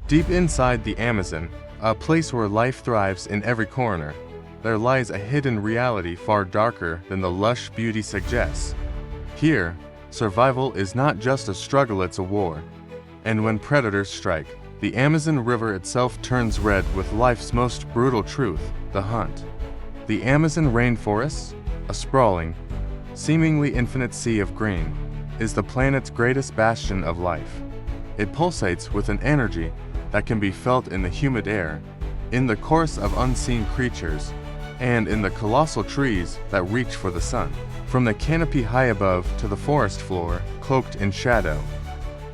Deep inside the Amazon, a place where life thrives in every corner, there lies a hidden reality far darker than the lush beauty suggests. Here, survival is not just a struggle, it's a war. And when predators strike, the Amazon River itself turns red with life's most brutal truth, the hunt. The Amazon rainforest, a sprawling, seemingly infinite sea of green, is the planet's greatest bastion of life. It pulsates with an energy that can be felt in the humid air, in the chorus of unseen creatures, and in the colossal trees that reach for the sun. From the canopy high above to the forest floor, cloaked in shadow,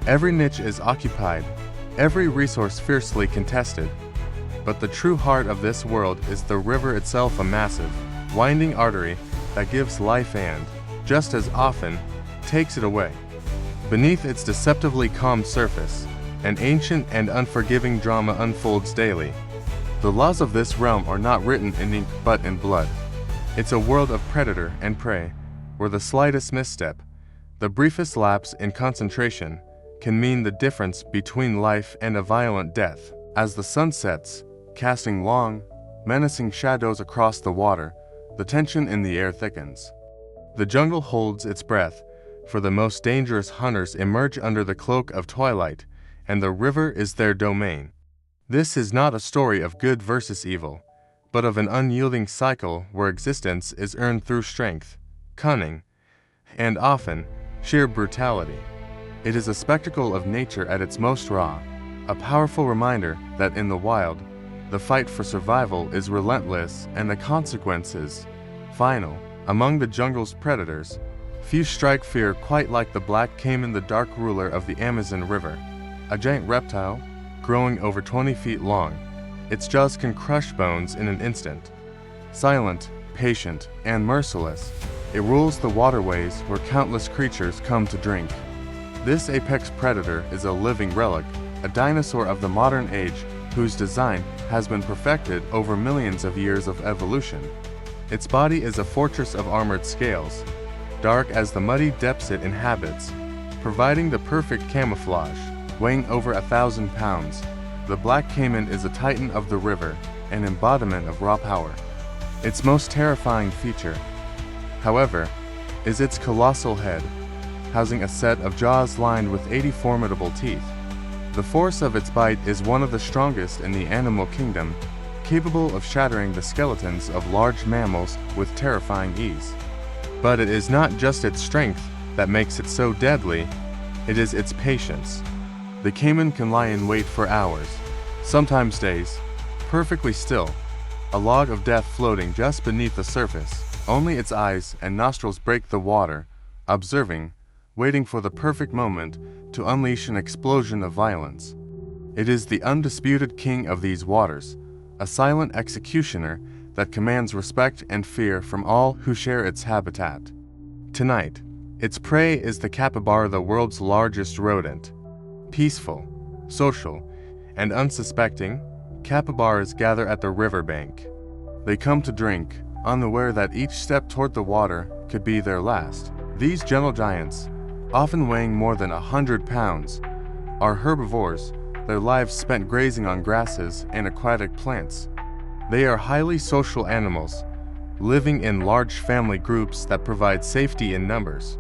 every niche is occupied, every resource fiercely contested. But the true heart of this world is the river itself, a massive, winding artery that gives life and, just as often, takes it away. Beneath its deceptively calm surface, an ancient and unforgiving drama unfolds daily. The laws of this realm are not written in ink but in blood. It's a world of predator and prey, where the slightest misstep, the briefest lapse in concentration, can mean the difference between life and a violent death. As the sun sets, casting long, menacing shadows across the water, the tension in the air thickens. The jungle holds its breath, for the most dangerous hunters emerge under the cloak of twilight, and the river is their domain. This is not a story of good versus evil, but of an unyielding cycle where existence is earned through strength, cunning, and often, sheer brutality. It is a spectacle of nature at its most raw, a powerful reminder that in the wild, the fight for survival is relentless and the consequences final. Among the jungle's predators, few strike fear quite like the black caiman, the dark ruler of the Amazon River. A giant reptile, growing over 20 feet long, its jaws can crush bones in an instant. Silent, patient, and merciless, it rules the waterways where countless creatures come to drink. This apex predator is a living relic, a dinosaur of the modern age whose design has been perfected over millions of years of evolution. Its body is a fortress of armored scales, dark as the muddy depths it inhabits, providing the perfect camouflage. Weighing over 1,000 pounds, the black caiman is a titan of the river, an embodiment of raw power. Its most terrifying feature, however, is its colossal head, housing a set of jaws lined with 80 formidable teeth. The force of its bite is one of the strongest in the animal kingdom, capable of shattering the skeletons of large mammals with terrifying ease. But it is not just its strength that makes it so deadly, it is its patience. The caiman can lie in wait for hours, sometimes days, perfectly still, a log of death floating just beneath the surface. Only its eyes and nostrils break the water, observing, waiting for the perfect moment to unleash an explosion of violence. It is the undisputed king of these waters, a silent executioner that commands respect and fear from all who share its habitat. Tonight, its prey is the capybara, the world's largest rodent. Peaceful, social, and unsuspecting, capybaras gather at the riverbank. They come to drink, unaware that each step toward the water could be their last. These gentle giants, often weighing more than 100 pounds, are herbivores, their lives spent grazing on grasses and aquatic plants. They are highly social animals, living in large family groups that provide safety in numbers.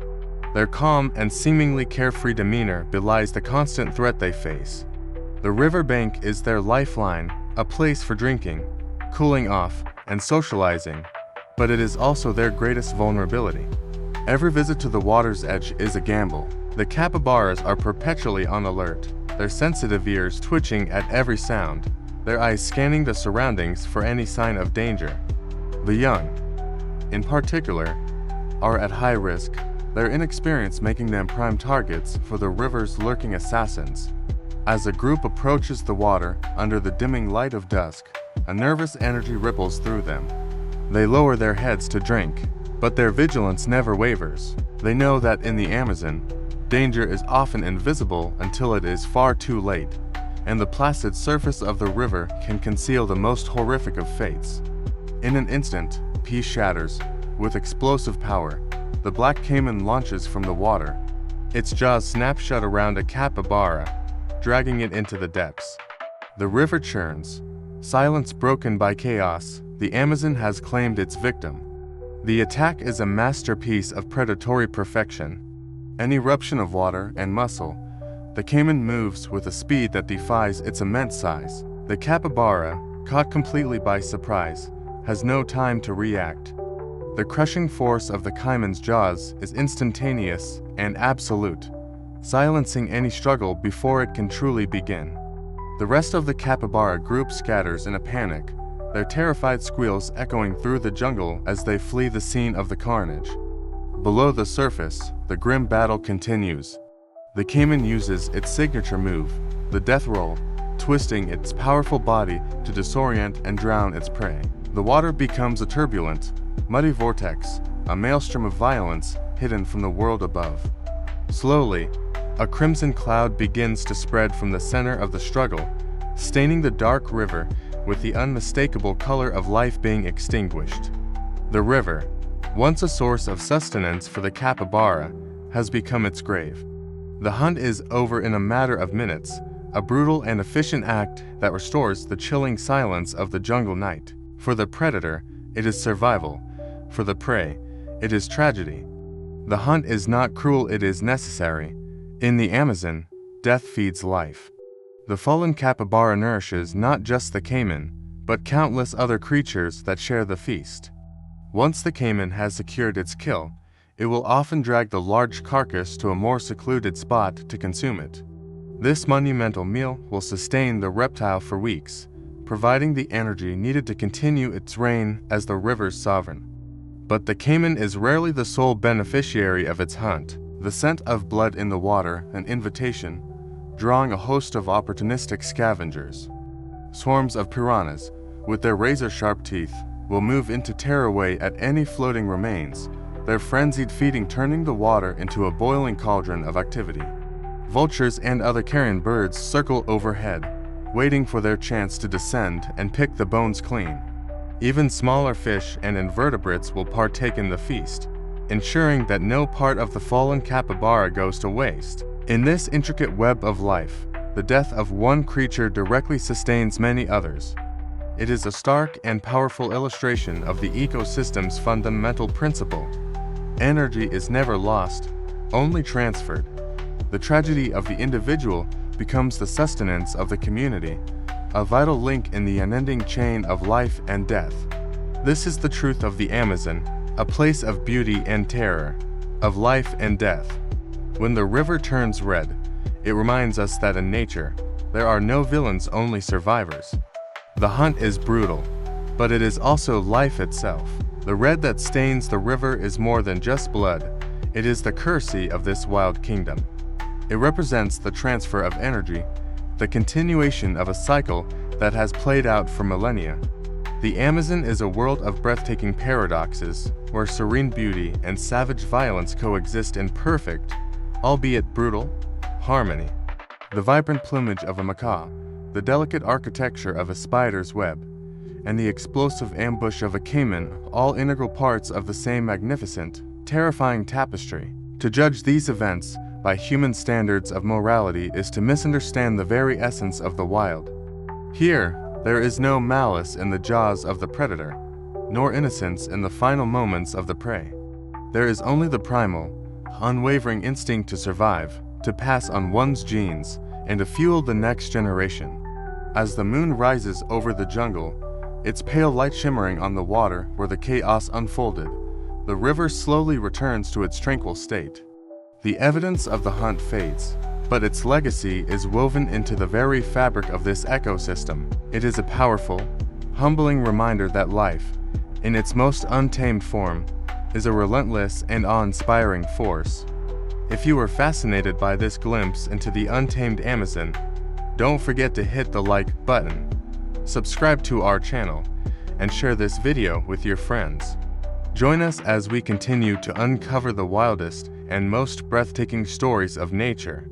Their calm and seemingly carefree demeanor belies the constant threat they face. The riverbank is their lifeline, a place for drinking, cooling off, and socializing, but it is also their greatest vulnerability. Every visit to the water's edge is a gamble. The capybaras are perpetually on alert, their sensitive ears twitching at every sound, their eyes scanning the surroundings for any sign of danger. The young, in particular, are at high risk, their inexperience making them prime targets for the river's lurking assassins. As a group approaches the water under the dimming light of dusk, a nervous energy ripples through them. They lower their heads to drink, but their vigilance never wavers. They know that in the Amazon, danger is often invisible until it is far too late, and the placid surface of the river can conceal the most horrific of fates. In an instant, peace shatters. With explosive power, the black caiman launches from the water. Its jaws snap shut around a capybara, dragging it into the depths. The river churns. Silence broken by chaos, the Amazon has claimed its victim. The attack is a masterpiece of predatory perfection. An eruption of water and muscle, the caiman moves with a speed that defies its immense size. The capybara, caught completely by surprise, has no time to react. The crushing force of the caiman's jaws is instantaneous and absolute, silencing any struggle before it can truly begin. The rest of the capybara group scatters in a panic, their terrified squeals echoing through the jungle as they flee the scene of the carnage. Below the surface, the grim battle continues. The caiman uses its signature move, the death roll, twisting its powerful body to disorient and drown its prey. The water becomes a turbulent, muddy vortex, a maelstrom of violence hidden from the world above. Slowly, a crimson cloud begins to spread from the center of the struggle, staining the dark river with the unmistakable color of life being extinguished. The river, once a source of sustenance for the capybara, has become its grave. The hunt is over in a matter of minutes, a brutal and efficient act that restores the chilling silence of the jungle night. For the predator, it is survival. For the prey, it is tragedy. The hunt is not cruel, it is necessary. In the Amazon, death feeds life. The fallen capybara nourishes not just the caiman, but countless other creatures that share the feast. Once the caiman has secured its kill, it will often drag the large carcass to a more secluded spot to consume it. This monumental meal will sustain the reptile for weeks, providing the energy needed to continue its reign as the river's sovereign. But the caiman is rarely the sole beneficiary of its hunt. The scent of blood in the water, an invitation, drawing a host of opportunistic scavengers. Swarms of piranhas, with their razor-sharp teeth, will move in to tear away at any floating remains, their frenzied feeding turning the water into a boiling cauldron of activity. Vultures and other carrion birds circle overhead, waiting for their chance to descend and pick the bones clean. Even smaller fish and invertebrates will partake in the feast, ensuring that no part of the fallen capybara goes to waste. In this intricate web of life, the death of one creature directly sustains many others. It is a stark and powerful illustration of the ecosystem's fundamental principle. Energy is never lost, only transferred. The tragedy of the individual becomes the sustenance of the community, a vital link in the unending chain of life and death. This is the truth of the Amazon, a place of beauty and terror, of life and death. When the river turns red, it reminds us that in nature, there are no villains, only survivors. The hunt is brutal, but it is also life itself. The red that stains the river is more than just blood, it is the currency of this wild kingdom. It represents the transfer of energy, the continuation of a cycle that has played out for millennia. The Amazon is a world of breathtaking paradoxes, where serene beauty and savage violence coexist in perfect, albeit brutal, harmony. The vibrant plumage of a macaw, the delicate architecture of a spider's web, and the explosive ambush of a caiman, all integral parts of the same magnificent, terrifying tapestry. To judge these events by human standards of morality is to misunderstand the very essence of the wild. Here, there is no malice in the jaws of the predator, nor innocence in the final moments of the prey. There is only the primal, unwavering instinct to survive, to pass on one's genes, and to fuel the next generation. As the moon rises over the jungle, its pale light shimmering on the water where the chaos unfolded, the river slowly returns to its tranquil state. The evidence of the hunt fades, but its legacy is woven into the very fabric of this ecosystem. It is a powerful, humbling reminder that life, in its most untamed form, is a relentless and awe-inspiring force. If you were fascinated by this glimpse into the untamed Amazon, don't forget to hit the like button, subscribe to our channel, and share this video with your friends. Join us as we continue to uncover the wildest and most breathtaking stories of nature.